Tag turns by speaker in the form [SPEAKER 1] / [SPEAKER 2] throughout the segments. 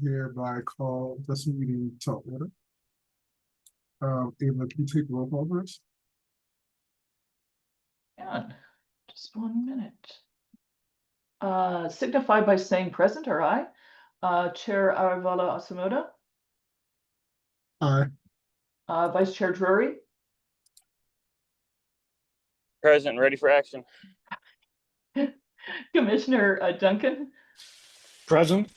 [SPEAKER 1] Hereby call this meeting to order. Ava, can you take roll call for us?
[SPEAKER 2] Yeah, just 1 minute. Signify by saying present or aye. Chair Aravala Asamoda,
[SPEAKER 1] Aye.
[SPEAKER 2] Vice Chair Drury,
[SPEAKER 3] Present, ready for action.
[SPEAKER 2] Commissioner Duncan,
[SPEAKER 4] Present.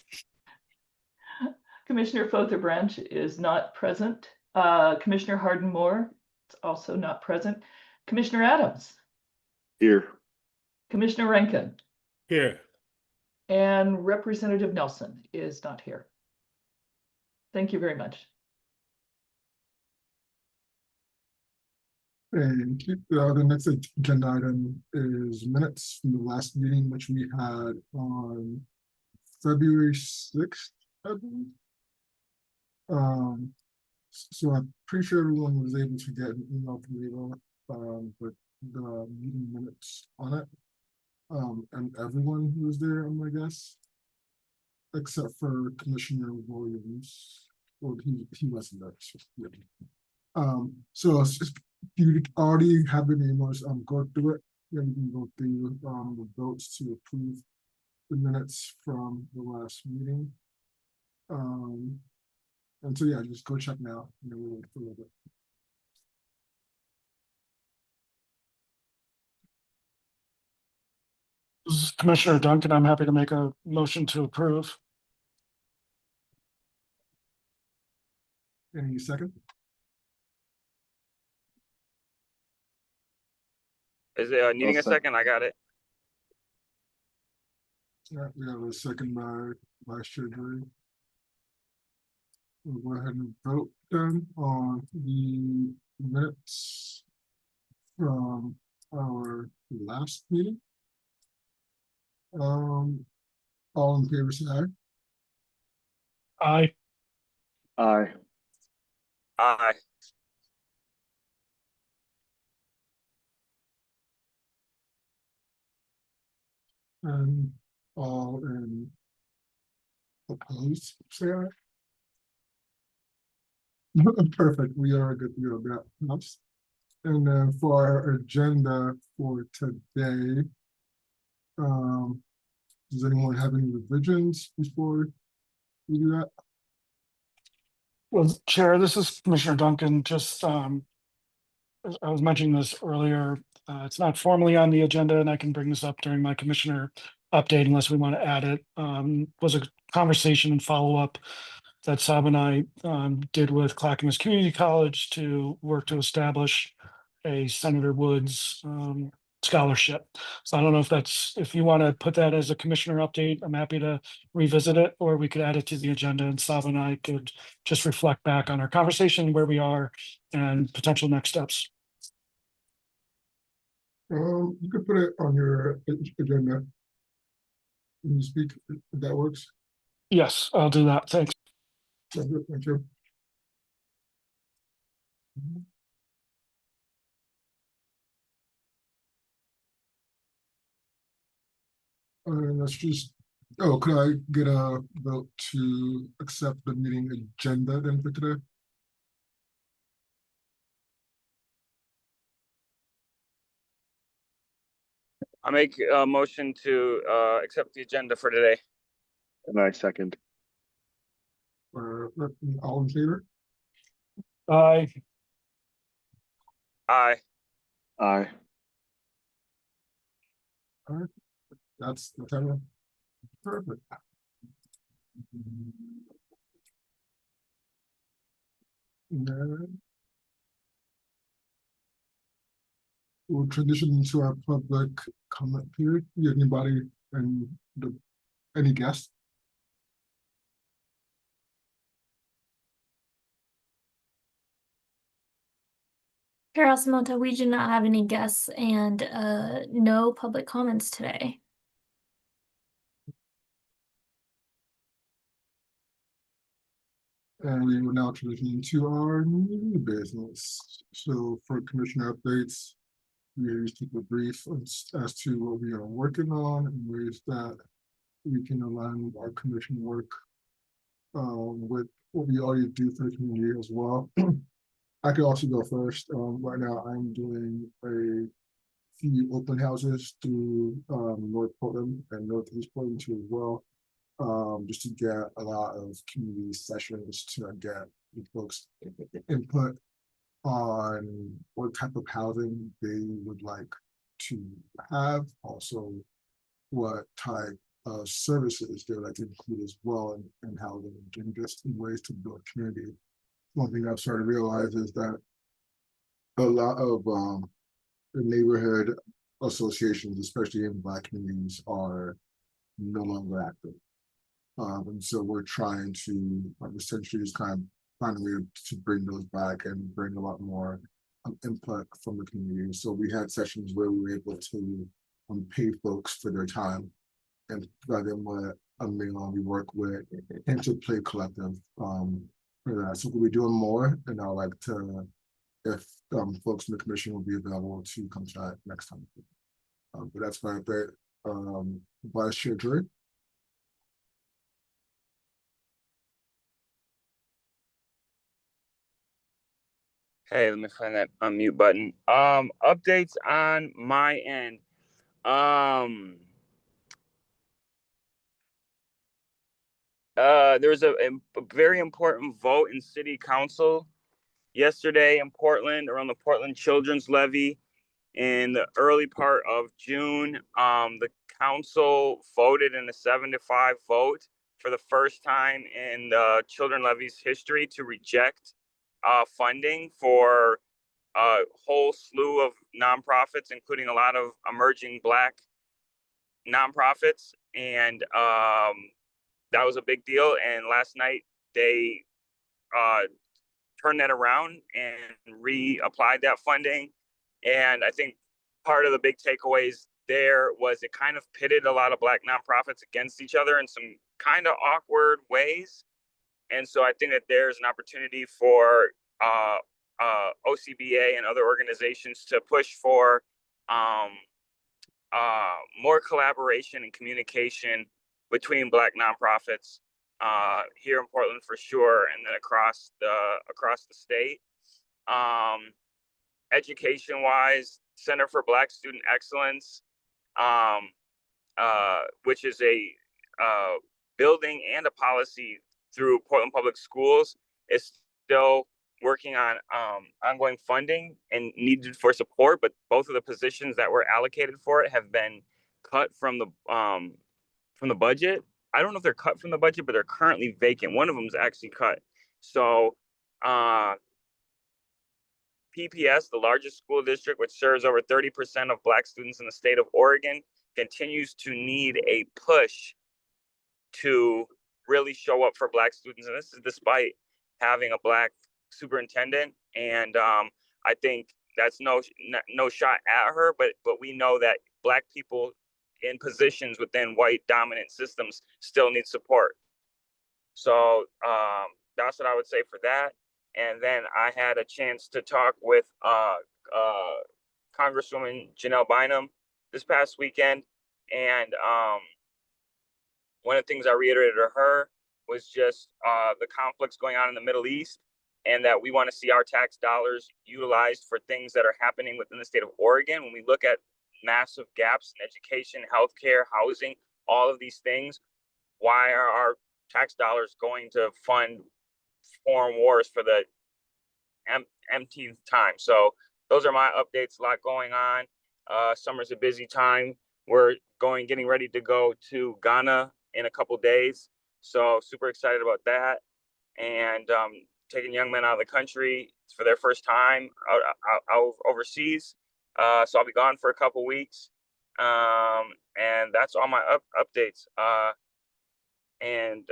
[SPEAKER 2] Commissioner Fother-Branch is not present. Commissioner Harden-Moore is also not present. Commissioner Adams,
[SPEAKER 5] Here.
[SPEAKER 2] Commissioner Rankin,
[SPEAKER 4] Here.
[SPEAKER 2] and Representative Nelson is not here. Thank you very much.
[SPEAKER 1] And the next agenda item is minutes from the last meeting, which we had on February 6th, I believe. So I'm pretty sure everyone was able to get an email from Ava with the meeting minutes on it. And everyone who was there, I guess, except for Commissioner Williams. Well, he wasn't there. So, yeah. So if you already have the emails, go through it. Then you can go through the votes to approve the minutes from the last meeting. And so yeah, just go check now. And then we'll wait for a little bit.
[SPEAKER 4] This is Commissioner Duncan. I'm happy to make a motion to approve.
[SPEAKER 1] Any second?
[SPEAKER 3] Is it needing a second? I got it.
[SPEAKER 1] Yeah, we have a second by Vice Chair Drury. We'll go ahead and vote then on the minutes from our last meeting. All in favor, say aye.
[SPEAKER 4] Aye.
[SPEAKER 5] Aye.
[SPEAKER 3] Aye.
[SPEAKER 1] And all in opposed, say aye. Perfect, we are good to go. That. And then for our agenda for today, does anyone have any revisions before we do that?
[SPEAKER 4] Well, Chair, this is Commissioner Duncan. Just I was mentioning this earlier. It's not formally on the agenda, and I can bring this up during my commissioner update unless we want to add it. Was a conversation and follow-up that Sab and I did with Clackamas Community College to work to establish a Senator Woods scholarship. So I don't know if you want to put that as a commissioner update, I'm happy to revisit it, or we could add it to the agenda and Sab and I could just reflect back on our conversation, where we are, and potential next steps.
[SPEAKER 1] You could put it on your agenda. When you speak, if that works.
[SPEAKER 4] Yes, I'll do that. Thanks.
[SPEAKER 1] Thank you. Let's just, could I get a vote to accept the meeting agenda then for today?
[SPEAKER 3] I make a motion to accept the agenda for today.
[SPEAKER 5] And I second.
[SPEAKER 1] All in favor?
[SPEAKER 4] Aye.
[SPEAKER 3] Aye.
[SPEAKER 5] Aye.
[SPEAKER 1] All right, that's the time. Perfect. And we'll transition into our public comment period. Anybody and any guests?
[SPEAKER 6] Chair Asamoto, we do not have any guests and no public comments today.
[SPEAKER 1] And we will now transition into our new business. So for commissioner updates, we used to keep a brief as to what we are working on and ways that we can align with our commission work with what we already do for the community as well. I could also go first. Right now I'm doing a few open houses through North Portland and Northeast Portland too as well. Just to get a lot of community sessions to get folks input on what type of housing they would like to have, also what type of services they would like to include as well in housing, and just in ways to build community. One thing I've started to realize is that a lot of the neighborhood associations, especially in Black communities, are no longer active. And so we're trying to essentially just kind of find a way to bring those back and bring a lot more input from the community. So we had sessions where we were able to pay folks for their time and provide them with a meal. We work with Interplay Collective for that. So we'll be doing more, and I'd like to, if folks in the commission will be available to come to that next time. But that's my update. Vice Chair Drury.
[SPEAKER 3] Hey, let me find that unmute button. Updates on my end. There was a very important vote in City Council yesterday in Portland around the Portland Children's Levy. In the early part of June, the council voted in a 7-5 vote for the first time in the Children Levy's history to reject funding for a whole slew of nonprofits, including a lot of emerging Black nonprofits. And that was a big deal. And last night they turned that around and reapplied that funding. And I think part of the big takeaways there was it kind of pitted a lot of Black nonprofits against each other in some kind of awkward ways. And so I think that there's an opportunity for OCBA and other organizations to push for more collaboration and communication between Black nonprofits here in Portland for sure, and then across the state. Education wise, Center for Black Student Excellence, which is a building and a policy through Portland Public Schools, is still working on ongoing funding and needed for support, but both of the positions that were allocated for it have been cut from the budget. I don't know if they're cut from the budget, but they're currently vacant. One of them is actually cut. So PPS, the largest school district, which serves over 30% of Black students in the state of Oregon, continues to need a push to really show up for Black students. And this is despite having a Black superintendent. And I think that's no shot at her, but we know that Black people in positions within white dominant systems still need support. So that's what I would say for that. And then I had a chance to talk with Congresswoman Janelle Bynum this past weekend. And one of the things I reiterated to her was just the conflicts going on in the Middle East, and that we want to see our tax dollars utilized for things that are happening within the state of Oregon. When we look at massive gaps in education, healthcare, housing, all of these things, why are our tax dollars going to fund foreign wars for the empteenth time? So those are my updates. A lot going on. Summer's a busy time. We're getting ready to go to Ghana in a couple days. So super excited about that. And taking young men out of the country for their first time out overseas. So I'll be gone for a couple weeks. And that's all my updates. And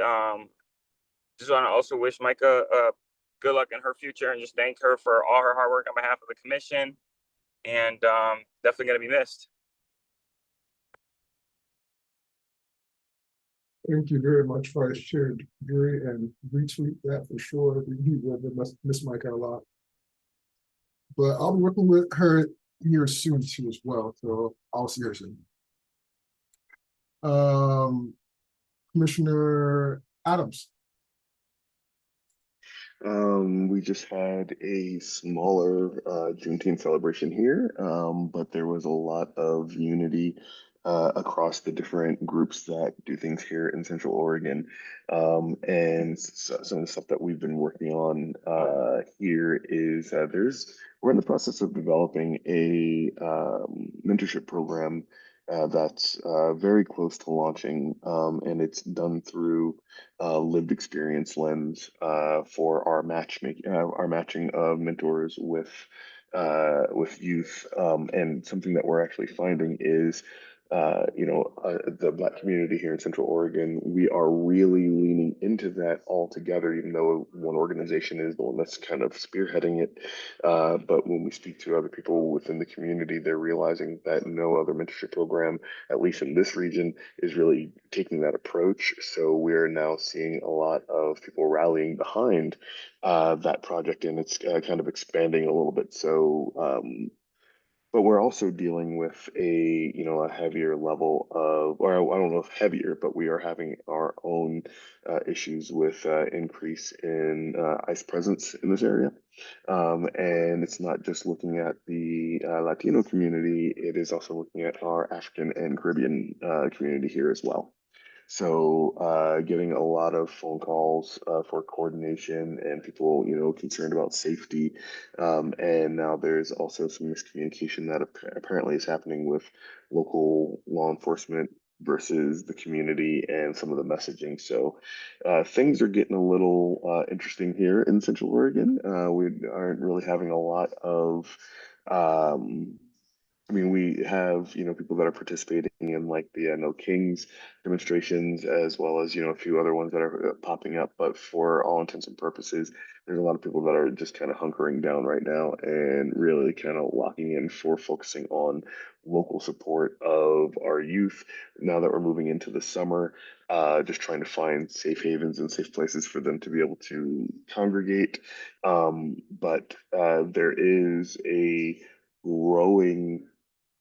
[SPEAKER 3] just want to also wish Micah good luck in her future, and just thank her for all her hard work on behalf of the commission. And definitely going to be missed.
[SPEAKER 1] Thank you very much, Vice Chair Drury, and retweet that for sure. We will miss Micah a lot. But I'll be working with her here soon too as well, so I'll see her soon. Commissioner Adams.
[SPEAKER 5] We just had a smaller Juneteenth celebration here, but there was a lot of unity across the different groups that do things here in Central Oregon. And some of the stuff that we've been working on here is we're in the process of developing a mentorship program that's very close to launching, and it's done through lived experience lens for our matching of mentors with youth. And something that we're actually finding is, the Black community here in Central Oregon, we are really leaning into that all together, even though one organization is the one that's kind of spearheading it. But when we speak to other people within the community, they're realizing that no other mentorship program, at least in this region, is really taking that approach. So we're now seeing a lot of people rallying behind that project, and it's kind of expanding a little bit. So, but we're also dealing with a heavier level of, or I don't know if heavier, but we are having our own issues with increase in ICE presence in this area. And it's not just looking at the Latino community, it is also looking at our African and Caribbean community here as well. So getting a lot of phone calls for coordination and people, concerned about safety. And now there's also some miscommunication that apparently is happening with local law enforcement versus the community and some of the messaging. So things are getting a little interesting here in Central Oregon. We aren't really having a lot of we have, people that are participating in like the No Kings demonstrations, as well as, a few other ones that are popping up. But for all intents and purposes, there's a lot of people that are just kind of hunkering down right now and really kind of locking in for focusing on local support of our youth. Now that we're moving into the summer, just trying to find safe havens and safe places for them to be able to congregate. But there is a growing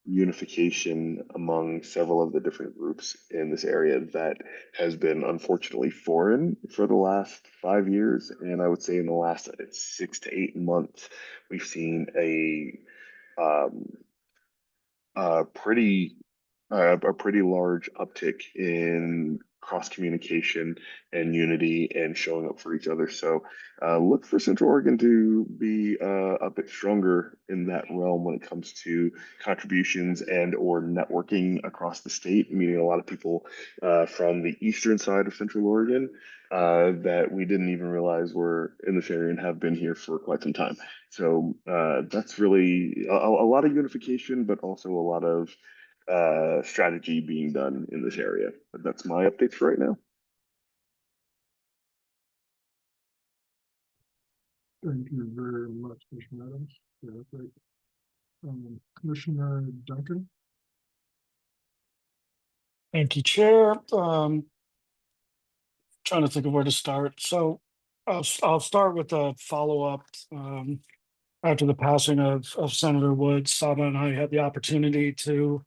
[SPEAKER 5] unification among several of the different groups in this area that has been unfortunately foreign for the last 5 years. And I would say in the last 6 to 8 months, we've seen um, a pretty large uptick in cross communication and unity and showing up for each other. So look for Central Oregon to be a bit stronger in that realm when it comes to contributions and or networking across the state, meeting a lot of people from the eastern side of Central Oregon that we didn't even realize were in this area and have been here for quite some time. So that's really a lot of unification, but also a lot of strategy being done in this area. But that's my updates for right now.
[SPEAKER 1] Thank you very much, Commissioner Adams. Yeah, that's great. Commissioner Duncan.
[SPEAKER 4] Thank you, Chair. Trying to think of where to start. So I'll start with a follow-up. After the passing of Senator Woods, Saba and I had the opportunity to,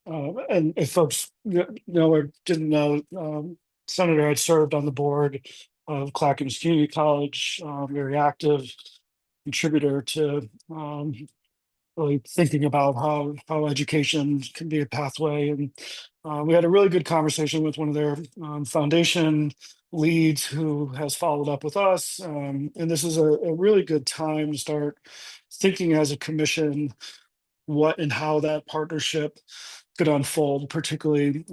[SPEAKER 4] and if folks know or didn't know, Senator had served on the board of Clackamas Community College, very active contributor to really thinking about how education can be a pathway. And we had a really good conversation with one of their foundation leads who has followed up with us. And this is a really good time to start thinking as a commission what and how that partnership could unfold, particularly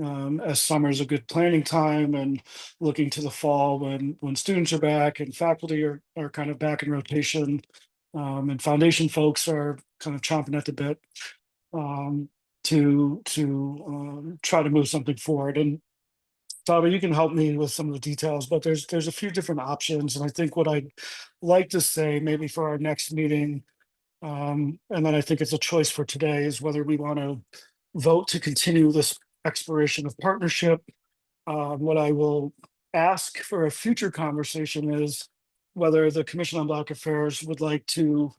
[SPEAKER 4] as summer is a good planning time and looking to the fall when students are back and faculty are kind of back in rotation, and foundation folks are kind of chomping at the bit to try to move something forward. And Tommy, you can help me with some of the details, but there's a few different options, and I think what I'd like to say maybe for our next meeting, and then I think it's a choice for today, is whether we want to vote to continue this exploration of partnership. What I will ask for a future conversation is whether the Commission on Black Affairs would like to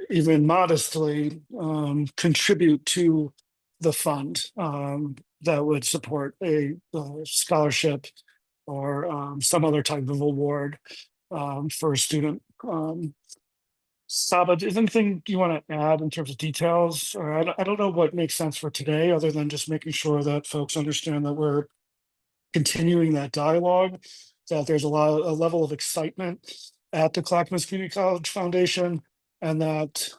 [SPEAKER 4] even modestly contribute to the fund that would support a scholarship or some other type of award. for a student. Saba, is there anything you want to add in terms of details? Or I don't know what makes sense for today, other than just making sure that folks understand that we're continuing that dialogue, that there's a level of excitement at the Clackamas Community College Foundation, and that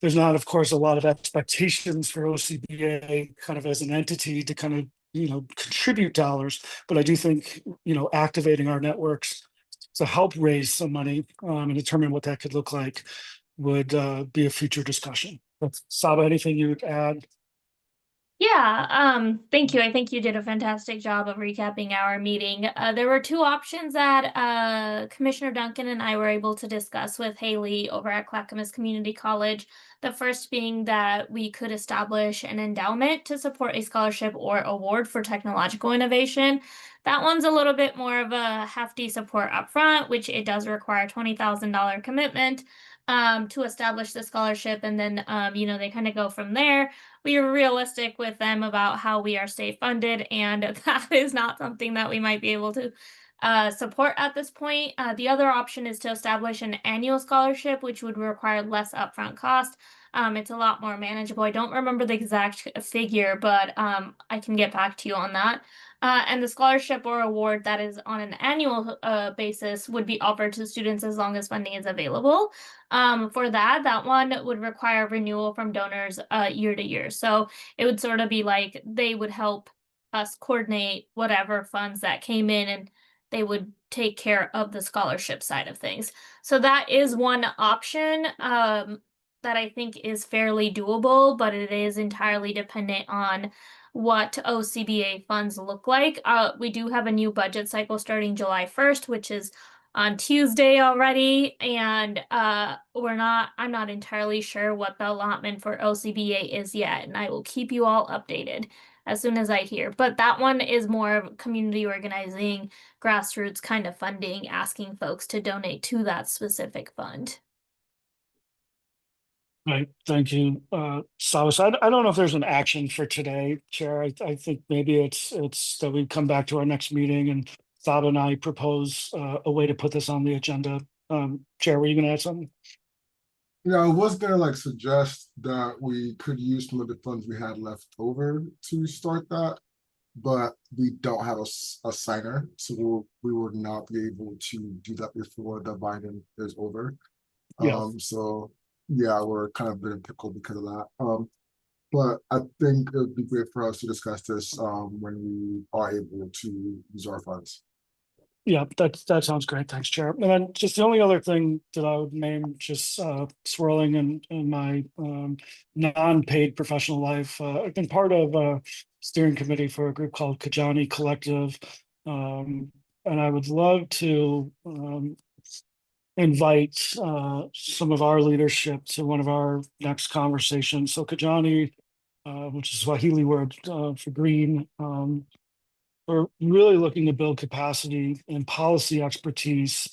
[SPEAKER 4] there's not, of course, a lot of expectations for OCBA kind of as an entity to kind of, contribute dollars. But I do think, activating our networks to help raise some money and determine what that could look like would be a future discussion. But Saba, anything you would add?
[SPEAKER 6] Yeah, thank you. I think you did a fantastic job of recapping our meeting. There were two options that Commissioner Duncan and I were able to discuss with Haley over at Clackamas Community College. The first being that we could establish an endowment to support a scholarship or award for technological innovation. That one's a little bit more of a hefty support upfront, which it does require $20,000 commitment to establish the scholarship, and then they kind of go from there. We are realistic with them about how we are state funded, and that is not something that we might be able to support at this point. The other option is to establish an annual scholarship, which would require less upfront cost. It's a lot more manageable. I don't remember the exact figure, but I can get back to you on that. And the scholarship or award that is on an annual basis would be offered to students as long as funding is available. For that one would require renewal from donors year to year. So it would sort of be like they would help us coordinate whatever funds that came in, and they would take care of the scholarship side of things. So that is one option that I think is fairly doable, but it is entirely dependent on what OCBA funds look like. We do have a new budget cycle starting July 1st, which is on Tuesday already, and I'm not entirely sure what the allotment for OCBA is yet, and I will keep you all updated as soon as I hear. But that one is more of community organizing, grassroots kind of funding, asking folks to donate to that specific fund.
[SPEAKER 4] Right, thank you, Saba. So I don't know if there's an action for today, Chair. I think maybe it's that we come back to our next meeting and Saba and I propose a way to put this on the agenda. Chair, were you gonna add something?
[SPEAKER 1] Yeah, I was gonna like suggest that we could use some of the funds we had left over to start that, but we don't have a signer, so we will not be able to do that before the binding is over.
[SPEAKER 4] Yeah.
[SPEAKER 1] So yeah, we're kind of in a pickle because of that. But I think it would be great for us to discuss this when we are able to use our funds.
[SPEAKER 4] Yeah, that sounds great. Thanks, Chair. And then just the only other thing that I would name, just swirling in my non-paid professional life, I've been part of a steering committee for a group called Kajani Collective. And I would love to invite some of our leadership to one of our next conversations. So Kajani, which is Swahili word for green, we're really looking to build capacity and policy expertise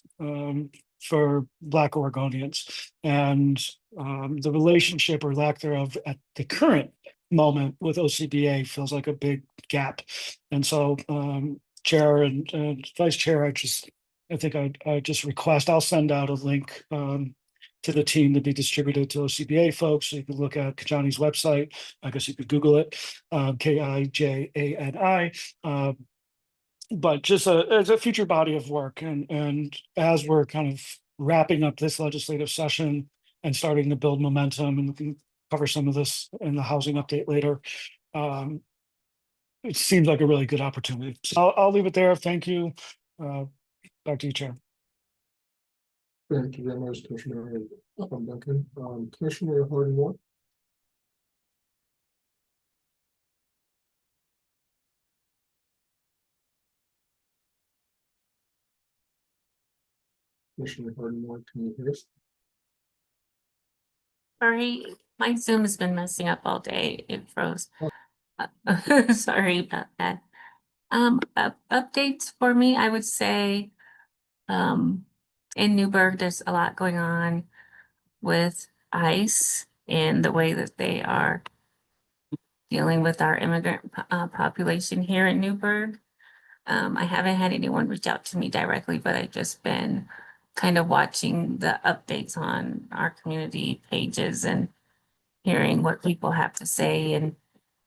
[SPEAKER 4] for Black Oregonians, and the relationship or lack thereof at the current moment with OCBA feels like a big gap. And so, Chair and Vice Chair, I think I just request, I'll send out a link to the team to be distributed to OCBA folks. So you can look at Kajani's website. I guess you could Google it, Kijani. But just as a future body of work, and as we're kind of wrapping up this legislative session and starting to build momentum, and we can cover some of this in the housing update later. It seems like a really good opportunity. So I'll leave it there. Thank you. Back to you, Chair.
[SPEAKER 1] Thank you very much, Commissioner Duncan. Commissioner Harden Moore. Commissioner Harden Moore, can you hear us?
[SPEAKER 7] Sorry, my Zoom has been messing up all day. It froze. Sorry about that. Updates for me, I would say, in Newburgh, there's a lot going on with ICE and the way that they are dealing with our immigrant population here in Newburgh. I haven't had anyone reach out to me directly, but I've just been kind of watching the updates on our community pages and hearing what people have to say and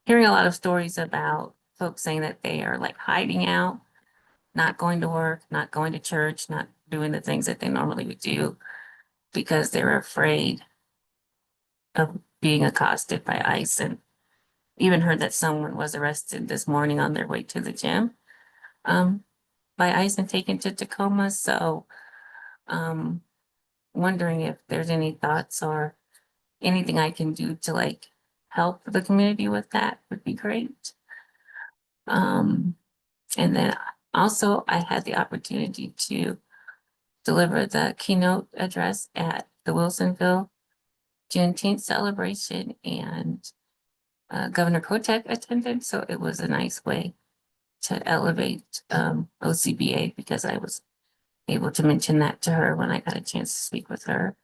[SPEAKER 7] hearing a lot of stories about folks saying that they are like hiding out, not going to work, not going to church, not doing the things that they normally would do because they're afraid of being accosted by ICE. And even heard that someone was arrested this morning on their way to the gym by ICE and taken to Tacoma. So wondering if there's any thoughts or anything I can do to like help the community with that would be great. And then also I had the opportunity to deliver the keynote address at the Wilsonville Juneteenth celebration, and Governor Kotek attended, so it was a nice way to elevate OCBA because I was able to mention that to her when I got a chance to speak with her,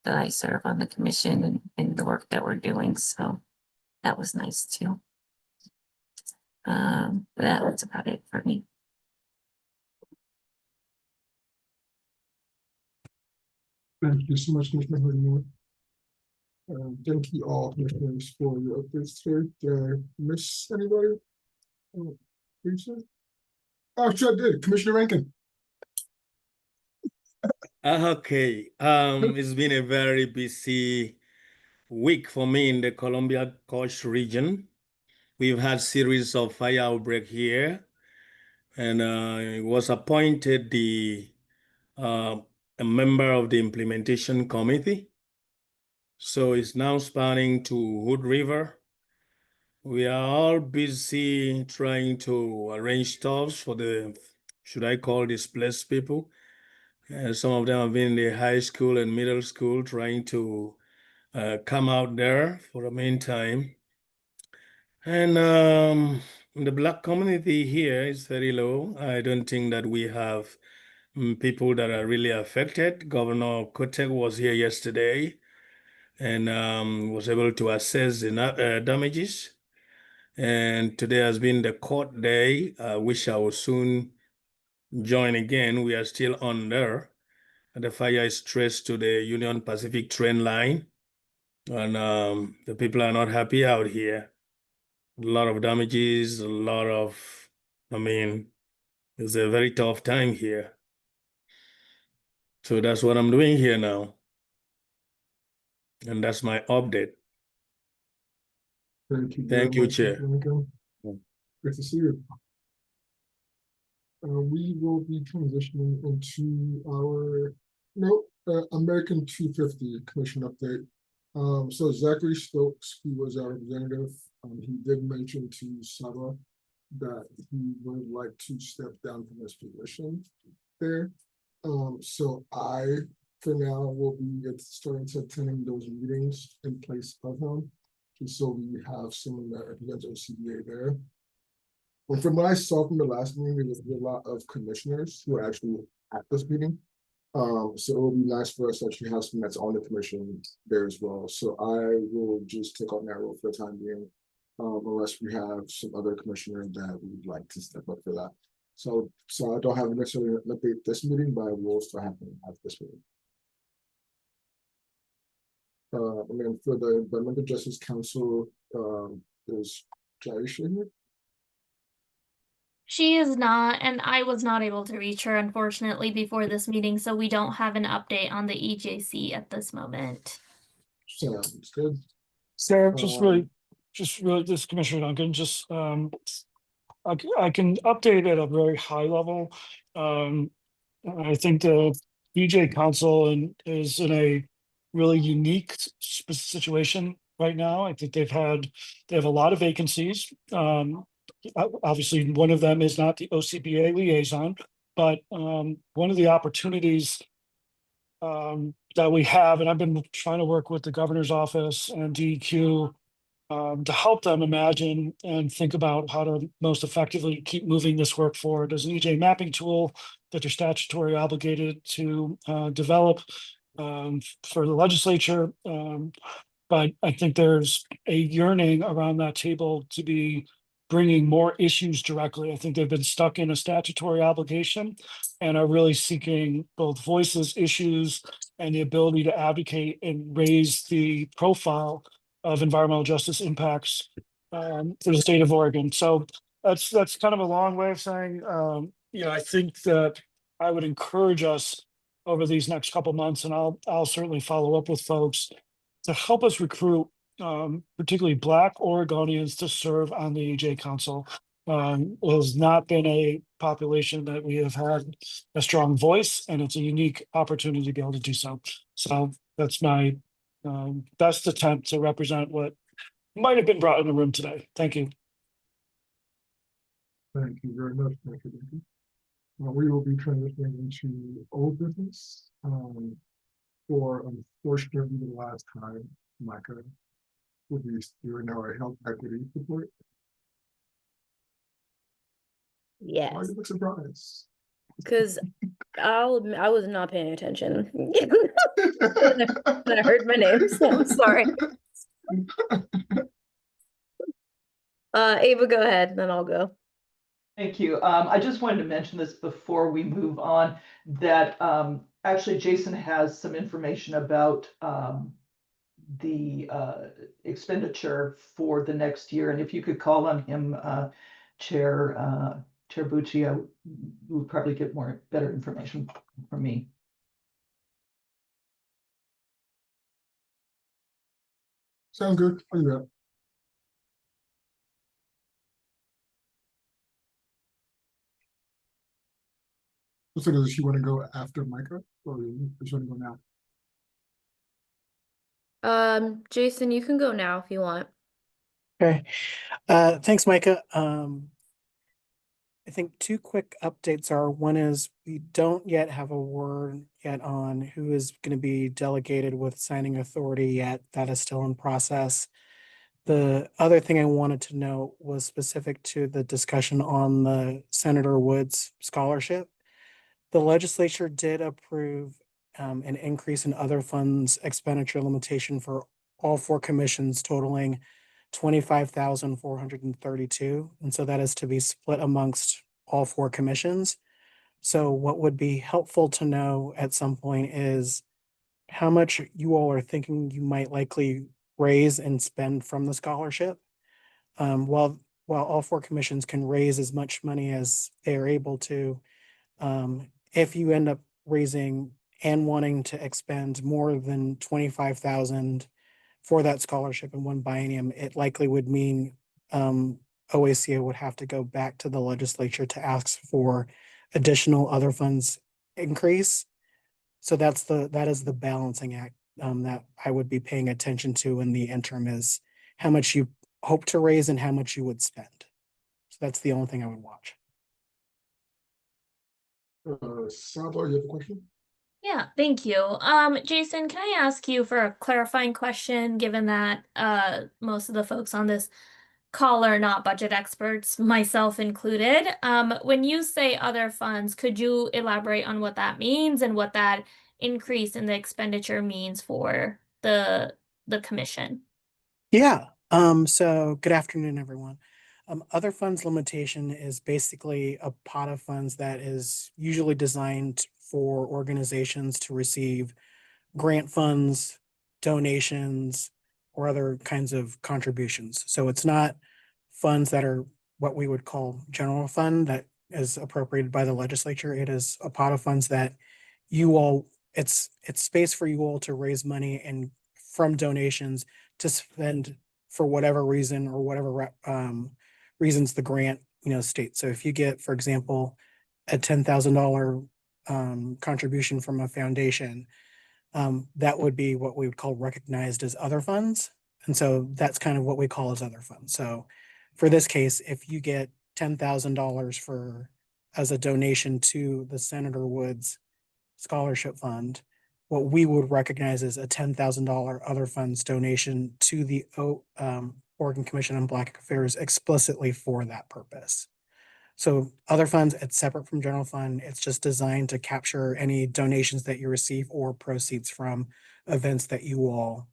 [SPEAKER 7] that I serve on the commission and the work that we're doing. So that was nice too. That's about it for me.
[SPEAKER 1] Thank you so much, Commissioner Harden. Thank you all, commissioners, for your updates today. Did I miss anybody? Lisa? Oh, sure I did. Commissioner Rankin.
[SPEAKER 8] Okay. It's been a very busy week for me in the Columbia Coast region. We've had series of fire outbreak here, and I was appointed a member of the implementation committee. So it's now spanning to Hood River. We are all busy trying to arrange stuff for the, should I call displaced people? Some of them have been in the high school and middle school trying to come out there for the meantime. And the Black community here is very low. I don't think that we have people that are really affected. Governor Kotek was here yesterday and was able to assess the damages. And today has been the court day, which I will soon join again. We are still on there. The fire is traced to the Union Pacific train line, and the people are not happy out here. A lot of damages, it's a very tough time here. So that's what I'm doing here now. And that's my update.
[SPEAKER 1] Thank you.
[SPEAKER 8] Thank you, Chair.
[SPEAKER 1] Good to see you. We will be transitioning into our American 250 Commission update. So Zachary Stokes, who was our representative, he did mention to Saba that he would like to step down from his position there. So I, for now, will be starting to attending those meetings in place of him, just so we have someone that represents OCBA there. But from what I saw from the last meeting, there was a lot of commissioners who are actually at this meeting. So it will be nice for us to actually have someone that's on the commission there as well. So I will just take on that role for the time being, unless we have some other commissioner that would like to step up for that. So I don't have necessarily an update this meeting, but I will still have this meeting. And then for the Environmental Justice Council, is Jaisha here?
[SPEAKER 6] She is not, and I was not able to reach her, unfortunately, before this meeting, so we don't have an update on the EJC at this moment.
[SPEAKER 1] Sounds good.
[SPEAKER 4] Sarah, just really, this Commissioner Duncan, just, I can update at a very high level. I think the DJ Council is in a really unique situation right now. I think they have a lot of vacancies. Obviously, one of them is not the OCBA liaison, but one of the opportunities that we have, and I've been trying to work with the governor's office and DEQ to help them imagine and think about how to most effectively keep moving this work forward. There's an EJ mapping tool that they're statutory obligated to develop for the legislature. But I think there's a yearning around that table to be bringing more issues directly. I think they've been stuck in a statutory obligation and are really seeking both voices, issues, and the ability to advocate and raise the profile of environmental justice impacts for the state of Oregon. So that's kind of a long way of saying, I think that I would encourage us over these next couple months, and I'll certainly follow up with folks to help us recruit particularly Black Oregonians to serve on the EJ Council. It has not been a population that we have had a strong voice, and it's a unique opportunity to be able to do so. So that's my best attempt to represent what might have been brought in the room today. Thank you.
[SPEAKER 1] Thank you very much, Dr. Duncan. We will be transitioning into old business. For unfortunately the last time, Micah will be doing our health equity report. Why
[SPEAKER 9] Yes,
[SPEAKER 1] you look surprised?
[SPEAKER 9] because I was not paying attention. I heard my name, so I'm sorry. Ava, go ahead, then I'll go.
[SPEAKER 2] Thank you. I just wanted to mention this before we move on, that actually Jason has some information about the expenditure for the next year. And if you could call on him, Chair Bucci, we would probably get better information from me.
[SPEAKER 1] Sound good? I'll do that. So does she want to go after Micah, or does she want to go now?
[SPEAKER 9] Jason, you can go now if you want.
[SPEAKER 10] Okay, thanks, Micah. I think two quick updates are, one is we don't yet have a word yet on who is going to be delegated with signing authority yet. That is still in process. The other thing I wanted to note was specific to the discussion on the Senator Woods scholarship. The legislature did approve an increase in other funds expenditure limitation for all four commissions totaling 25,432. And so that is to be split amongst all four commissions. So what would be helpful to know at some point is how much you all are thinking you might likely raise and spend from the scholarship. While all four commissions can raise as much money as they are able to, if you end up raising and wanting to expend more than 25,000 for that scholarship in one biennium, it likely would mean OACA would have to go back to the legislature to ask for additional other funds increase. So that is the balancing act that I would be paying attention to in the interim, is how much you hope to raise and how much you would spend. So that's the only thing I would watch.
[SPEAKER 1] Saba, you have a question?
[SPEAKER 6] Yeah, thank you. Jason, can I ask you for a clarifying question, given that most of the folks on this call are not budget experts, myself included. When you say other funds, could you elaborate on what that means and what that increase in the expenditure means for the commission?
[SPEAKER 10] Yeah. So good afternoon, everyone. Other funds limitation is basically a pot of funds that is usually designed for organizations to receive grant funds, donations, or other kinds of contributions. So it's not funds that are what we would call general fund that is appropriated by the legislature. It is a pot of funds that you all, it's space for you all to raise money and from donations to spend for whatever reason or whatever reasons the grant states. So if you get, for example, a $10,000 contribution from a foundation, that would be what we would call recognized as other funds. And so that's kind of what we call as other funds. So for this case, if you get $10,000 as a donation to the Senator Woods Scholarship Fund, what we would recognize as a $10,000 other funds donation to the Oregon Commission on Black Affairs explicitly for that purpose. So other funds, it's separate from general fund. It's just designed to capture any donations that you receive or proceeds from events that you all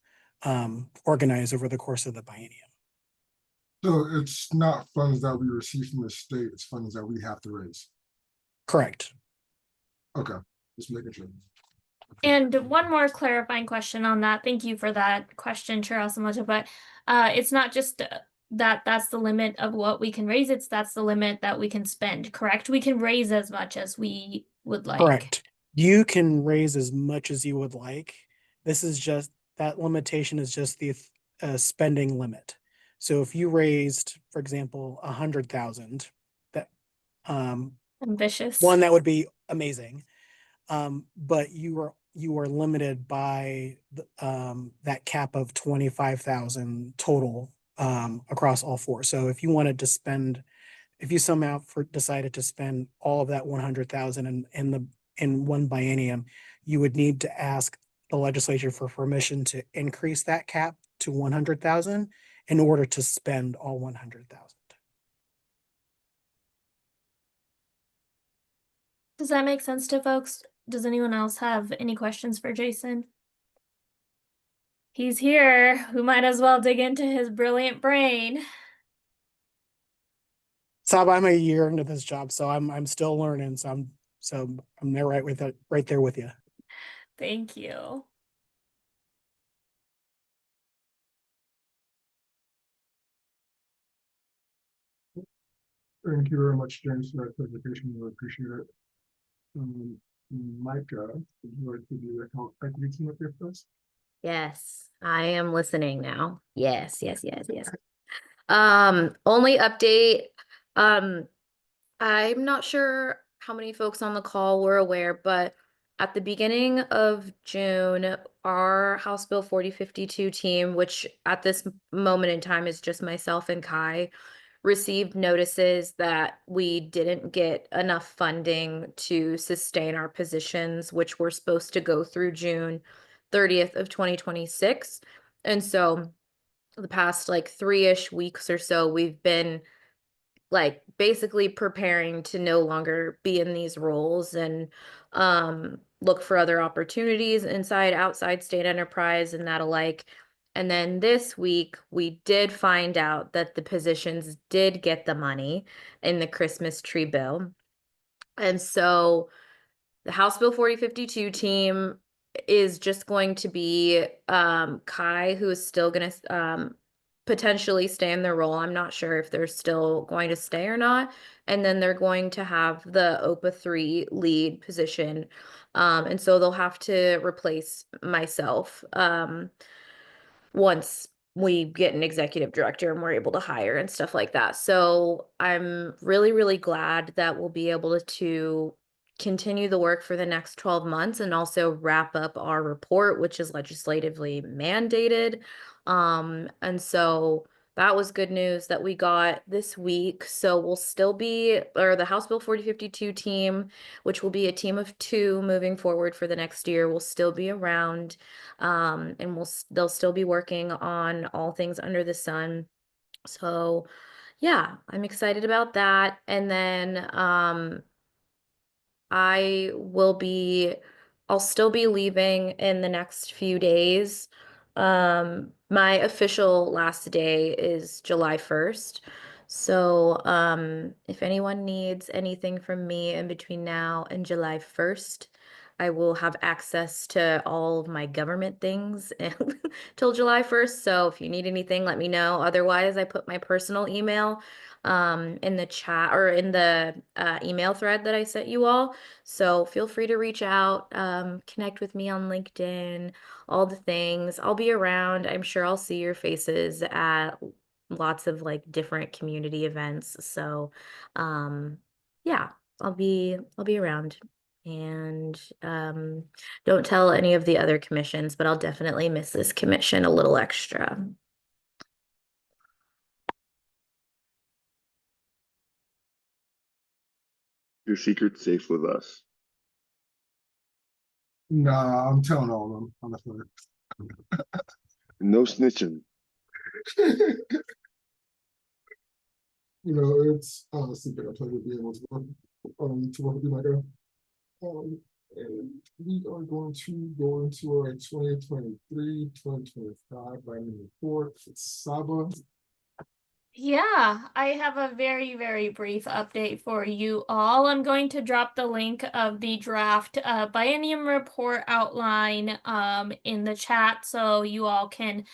[SPEAKER 10] organize over the course of the biennium.
[SPEAKER 1] So it's not funds that we receive from the state, it's funds that we have to raise.
[SPEAKER 10] Correct.
[SPEAKER 1] Okay, just making sure.
[SPEAKER 6] And one more clarifying question on that. Thank you for that question, Chair Osamaja, but it's not just that's the limit of what we can raise, that's the limit that we can spend, correct? We can raise as much as we would like.
[SPEAKER 10] Correct. You can raise as much as you would like. This is just, that limitation is just the spending limit. So if you raised, for example, 100,000, that
[SPEAKER 6] Ambitious.
[SPEAKER 10] one, that would be amazing. But you are limited by the, that cap of 25,000 total across all four. So if you wanted to spend, if you somehow decided to spend all of that 100,000 in one biennium, you would need to ask the legislature for permission to increase that cap to 100,000 in order to spend all 100,000.
[SPEAKER 6] Does that make sense to folks? Does anyone else have any questions for Jason? He's here. We might as well dig into his brilliant brain.
[SPEAKER 10] Sab, I'm a year into this job, so I'm still learning. So I'm there right there with you.
[SPEAKER 6] Thank you.
[SPEAKER 1] Thank you very much, James, for that presentation. We appreciate it. Micah, would you like to do the health equity team up here first?
[SPEAKER 9] Yes, I am listening now. Yes. Only update, I'm not sure how many folks on the call were aware, but at the beginning of June, our House Bill 4052 team, which at this moment in time is just myself and Kai, received notices that we didn't get enough funding to sustain our positions, which were supposed to go through June 30th of 2026. And so the past like 3-ish weeks or so, we've been like basically preparing to no longer be in these roles and look for other opportunities outside state enterprise and that alike. And then this week we did find out that the positions did get the money in the Christmas tree bill. And so the House Bill 4052 team is just going to be Kai, who is still going to potentially stay in their role. I'm not sure if they're still going to stay or not. And then they're going to have the OPA 3 lead position. And so they'll have to replace myself once we get an executive director and we're able to hire and stuff like that. So I'm really, really glad that we'll be able to continue the work for the next 12 months and also wrap up our report, which is legislatively mandated. And so that was good news that we got this week. So we'll still be, or the House Bill 4052 team, which will be a team of 2 moving forward for the next year, will still be around. And they'll still be working on all things under the sun. So yeah, I'm excited about that. And then I'll still be leaving in the next few days. My official last day is July 1st. So if anyone needs anything from me in between now and July 1st, I will have access to all of my government things till July 1st. So if you need anything, let me know. Otherwise, I put my personal email in the chat or in the email thread that I sent you all. So feel free to reach out, connect with me on LinkedIn, all the things. I'll be around. I'm sure I'll see your faces at lots of like different community events. So yeah, I'll be around. And don't tell any of the other commissions, but I'll definitely miss this commission a little extra.
[SPEAKER 5] Your secret's safe with us.
[SPEAKER 1] Nah, I'm telling all of them, honestly.
[SPEAKER 5] No snitching.
[SPEAKER 1] You know, it's honestly been a pleasure being able to work with you, Micah. And we are going to go into our 2023-2025 biennial report. It's Saba.
[SPEAKER 6] Yeah, I have a very, very brief update for you all. I'm going to drop the link of the draft biennium report outline in the chat so you all can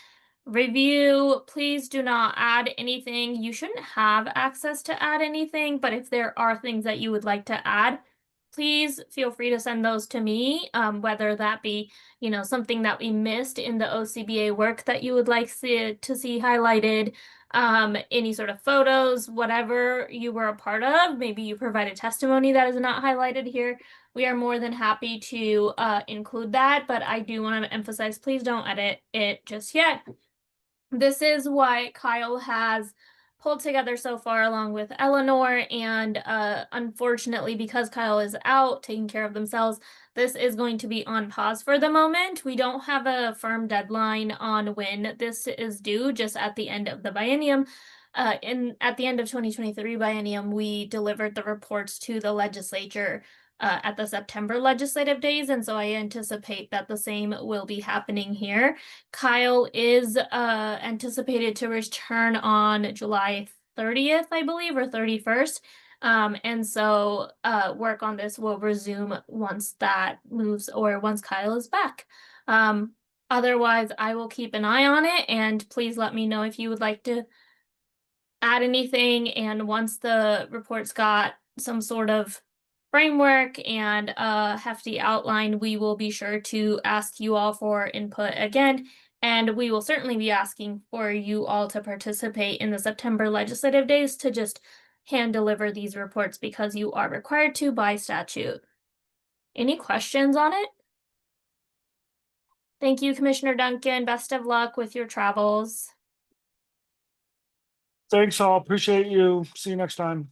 [SPEAKER 6] review. Please do not add anything. You shouldn't have access to add anything, but if there are things that you would like to add, please feel free to send those to me, whether that be, something that we missed in the OCBA work that you would like to see highlighted, any sort of photos, whatever you were a part of. Maybe you provided testimony that is not highlighted here. We are more than happy to include that, but I do want to emphasize, please don't edit it just yet. This is what Kyle has pulled together so far along with Eleanor, and unfortunately, because Kyle is out taking care of themselves, this is going to be on pause for the moment. We don't have a firm deadline on when this is due, just at the end of the biennium. At the end of 2023 biennium, we delivered the reports to the legislature at the September legislative days, and so I anticipate that the same will be happening here. Kyle is anticipated to return on July 30th, I believe, or 31st. And so work on this will resume once that moves, or once Kyle is back. Otherwise, I will keep an eye on it, and please let me know if you would like to add anything. And once the report's got some sort of framework and a hefty outline, we will be sure to ask you all for input again. And we will certainly be asking for you all to participate in the September legislative days to just hand deliver these reports because you are required to by statute. Any questions on it? Thank you, Commissioner Duncan. Best of luck with your travels.
[SPEAKER 4] Thanks all. Appreciate you. See you next time.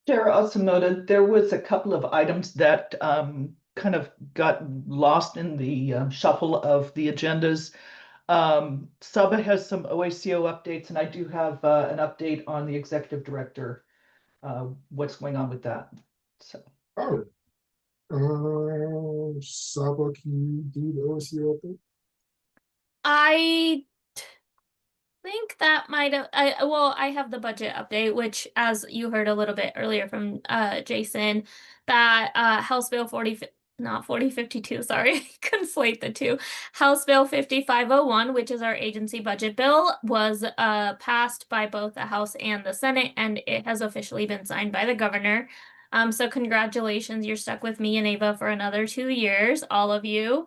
[SPEAKER 2] Chair also noted there was a couple of items that kind of got lost in the shuffle of the agendas. Saba has some OACO updates, and I do have an update on the executive director, what's going on with that. So.
[SPEAKER 1] Saba, can you do the OCO update?
[SPEAKER 6] I think that might have, I have the budget update, which, as you heard a little bit earlier from Jason, that House Bill 4052, sorry, conflate the two. House Bill 5501, which is our agency budget bill, was passed by both the House and the Senate, and it has officially been signed by the governor. So congratulations, you're stuck with me and Ava for another 2 years, all of you.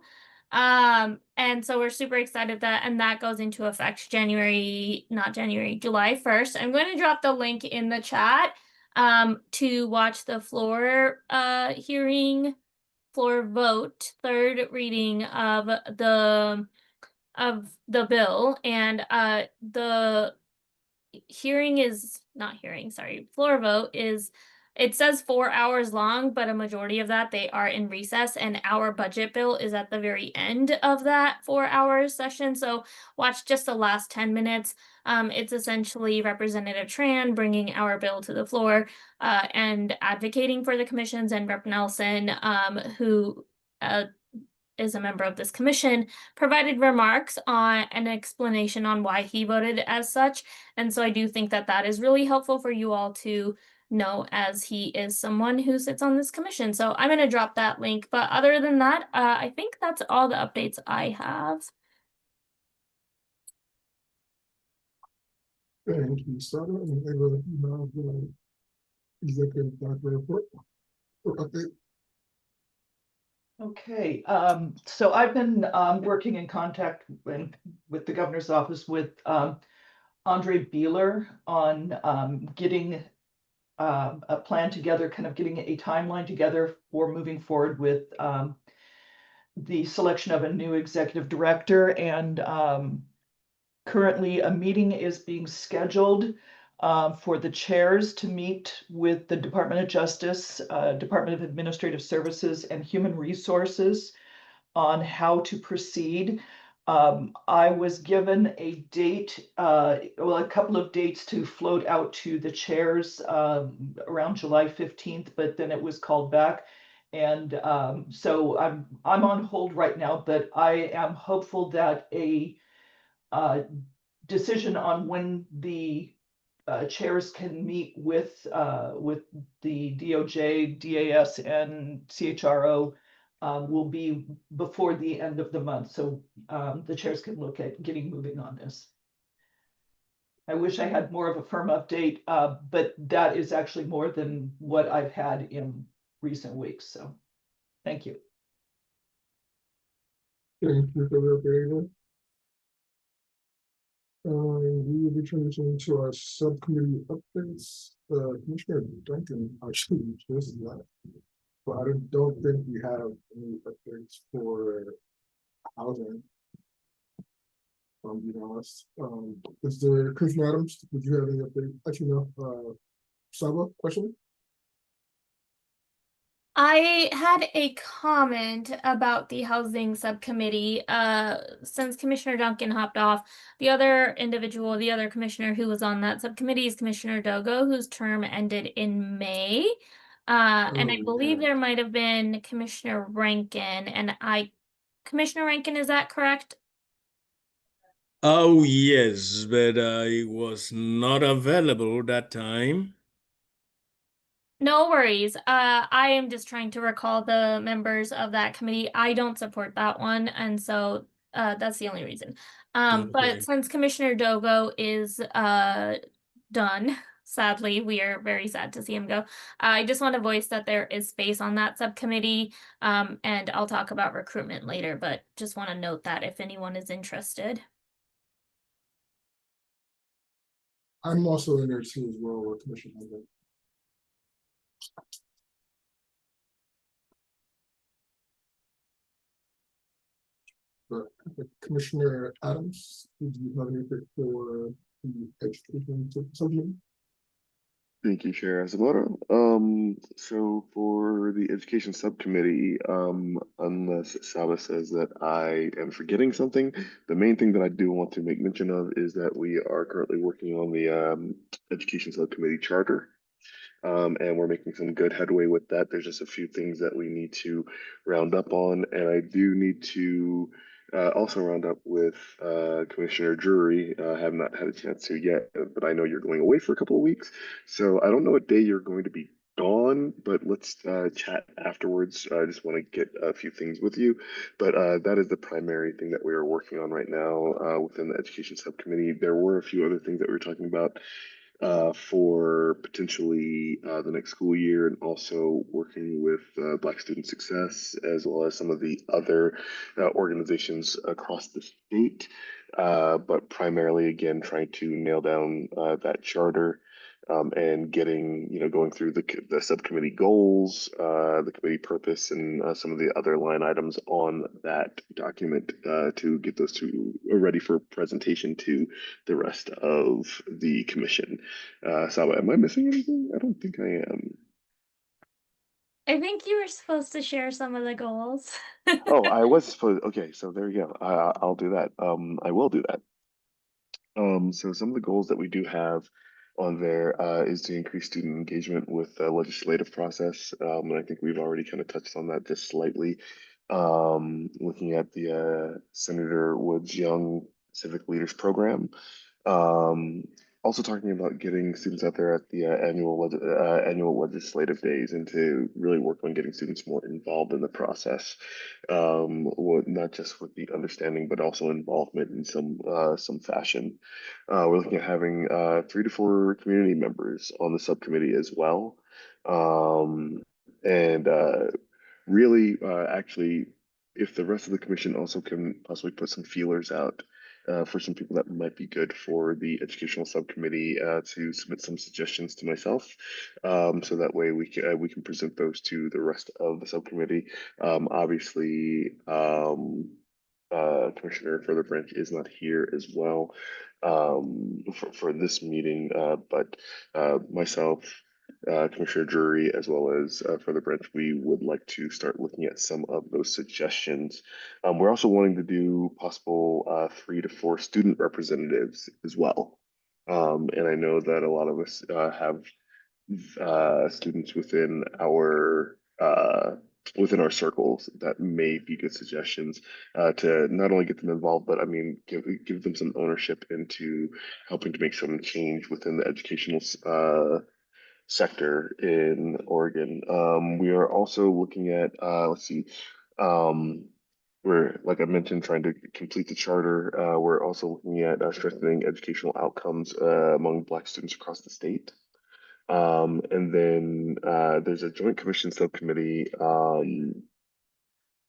[SPEAKER 6] And so we're super excited that goes into effect July 1st. I'm going to drop the link in the chat to watch the floor vote, third reading of the bill, and the floor vote is, it says 4 hours long, but a majority of that they are in recess, and our budget bill is at the very end of that 4 hours session. So watch just the last 10 minutes. It's essentially Representative Tran bringing our bill to the floor and advocating for the commissions, and Rep. Nelson, who is a member of this commission, provided remarks on an explanation on why he voted as such. And so I do think that is really helpful for you all to know, as he is someone who sits on this commission. So I'm going to drop that link. But other than that, I think that's all the updates I have.
[SPEAKER 1] Thank you, Saba. And Ava, you have the executive director report or update.
[SPEAKER 2] Okay, so I've been working in contact with the governor's office with Andre Beeler on getting a plan together, kind of getting a timeline together for moving forward with the selection of a new executive director. And currently a meeting is being scheduled for the chairs to meet with the Department of Justice, Department of Administrative Services, and Human Resources on how to proceed. I was given a date, a couple of dates to float out to the chairs around July 15th, but then it was called back. And so I'm on hold right now, but I am hopeful that a decision on when the chairs can meet with the DOJ, DAS, and CHRO will be before the end of the month, so the chairs can look at getting moving on this. I wish I had more of a firm update, but that is actually more than what I've had in recent weeks, so thank you.
[SPEAKER 1] Thank you for the update. We will be transitioning to our subcommittee updates. Commissioner Duncan actually just left, but I don't think we have any updates for housing. You know, is there, Commissioner Adams, would you have any update? Actually, no, Saba, question?
[SPEAKER 6] I had a comment about the housing subcommittee. Since Commissioner Duncan hopped off, the other commissioner who was on that subcommittee is Commissioner Dogo, whose term ended in May. And I
[SPEAKER 1] Oh,
[SPEAKER 6] believe
[SPEAKER 1] yeah.
[SPEAKER 6] there might have been Commissioner Rankin, Commissioner Rankin, is that correct?
[SPEAKER 8] Oh, yes, but I was not available that time.
[SPEAKER 6] No worries. I am just trying to recall the members of that committee. I don't support that one, and so that's the only reason.
[SPEAKER 8] Okay.
[SPEAKER 6] But since Commissioner Dogo is done, sadly, we are very sad to see him go. I just want to voice that there is space on that subcommittee, and I'll talk about recruitment later, but just want to note that if anyone is interested.
[SPEAKER 1] I'm also in there too as well with Commissioner Duncan. But Commissioner Adams, do you have anything for the education subcommittee?
[SPEAKER 5] Thank you, Chair Asamoto. So for the Education Subcommittee, unless Saba says that I am forgetting something, the main thing that I do want to make mention of is that we are currently working on the Education Subcommittee charter. And we're making some good headway with that. There's just a few things that we need to round up on, and I do need to also round up with Commissioner Drury. I have not had a chance to yet, but I know you're going away for a couple of weeks, so I don't know what day you're going to be gone, but let's chat afterwards. I just want to get a few things with you, but that is the primary thing that we are working on right now within the Education Subcommittee. There were a few other things that we were talking about for potentially the next school year, and also working with Black Student Success, as well as some of the other organizations across the state. But primarily, again, trying to nail down that charter. And getting, going through the subcommittee goals, the committee purpose, and some of the other line items on that document to get those two ready for presentation to the rest of the commission. Saba, am I missing anything? I don't think I am.
[SPEAKER 6] I think you were supposed to share some of the goals.
[SPEAKER 5] Oh, I was supposed. Okay, so there you go. I'll do that. I will do that. So some of the goals that we do have on there is to increase student engagement with the legislative process. And I think we've already kind of touched on that just slightly. Looking at the Senator Woods Young Civic Leaders Program. Um, Also talking about getting students out there at the annual legislative days, and to really work on getting students more involved in the process, not just with the understanding, but also involvement in some fashion. We're looking at having 3 to 4 community members on the subcommittee as well, and really, actually, if the rest of the commission also can possibly put some feelers out for some people that might be good for the educational subcommittee to submit some suggestions to myself, so that way we can present those to the rest of the subcommittee. Obviously, Commissioner Further Branch is not here as well for this meeting, but myself, Commissioner Drury, as well as Further Branch, we would like to start looking at some of those suggestions. We're also wanting to do possible 3 to 4 student representatives as well. And I know that a lot of us have students within our within our circles that may be good suggestions to not only get them involved, but I mean, give them some ownership into helping to make some change within the educational sector in Oregon. We are also looking at, let's see, we're, like I mentioned, trying to complete the charter. We're also looking at strengthening educational outcomes among Black students across the state. And then there's a joint commission subcommittee,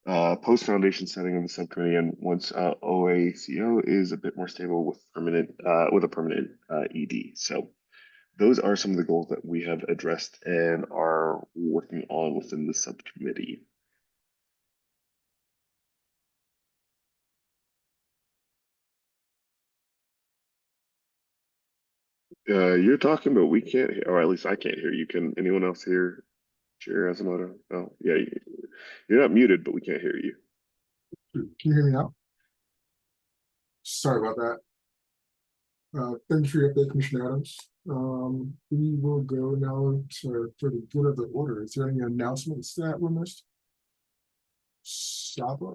[SPEAKER 5] post foundation setting of the subcommittee, and once OACO is a bit more stable with a permanent ED. So those are some of the goals that we have addressed and are working on within the subcommittee. You're talking, but we can't hear, or at least I can't hear you. Can anyone else hear Chair Asamoto? Oh, yeah, you're not muted, but we can't hear you.
[SPEAKER 1] Can you hear me now? Sorry about that. Thank you for your update, Commissioner Adams. We will go now for the good of the order. Is there any announcements that were missed? Saba?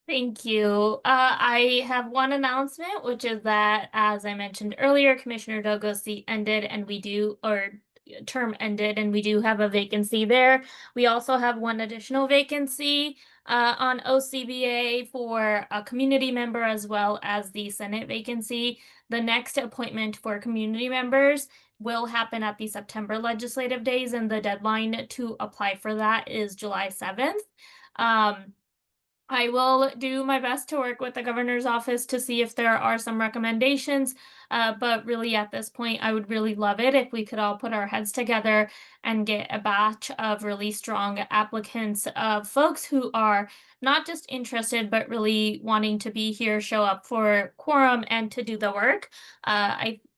[SPEAKER 6] Thank you. I have one announcement, which is that, as I mentioned earlier, Commissioner Douglas' seat ended and term ended, and we do have a vacancy there. We also have one additional vacancy on OCBA for a community member as well as the Senate vacancy. The next appointment for community members will happen at the September legislative days, and the deadline to apply for that is July 7th. I will do my best to work with the governor's office to see if there are some recommendations. But really at this point, I would really love it if we could all put our heads together and get a batch of really strong applicants of folks who are not just interested, but really wanting to be here, show up for quorum and to do the work.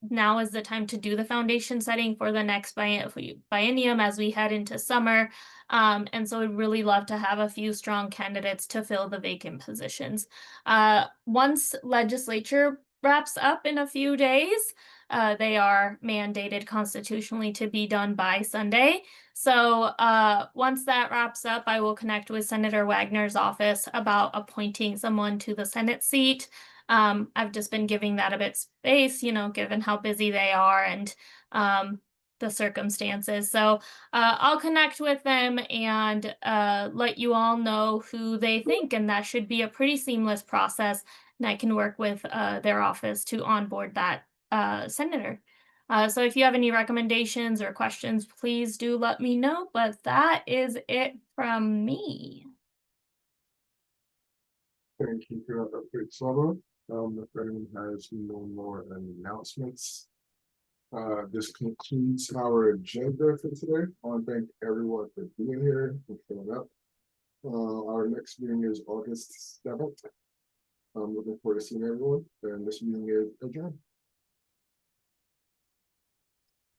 [SPEAKER 6] Now is the time to do the foundation setting for the next biennium as we head into summer. And so we'd really love to have a few strong candidates to fill the vacant positions. Once legislature wraps up in a few days, they are mandated constitutionally to be done by Sunday. So once that wraps up, I will connect with Senator Wagner's office about appointing someone to the Senate seat. I've just been giving that a bit space, given how busy they are and the circumstances. So I'll connect with them and let you all know who they think, and that should be a pretty seamless process. And I can work with their office to onboard that senator. So if you have any recommendations or questions, please do let me know. But that is it from me.
[SPEAKER 1] Thank you for that update, Saba. If anyone has no more announcements, this concludes our agenda for today. I want to thank everyone for being here and showing up. Our next meeting is August 7th. I'm looking forward to seeing everyone, and this meeting is adjourned.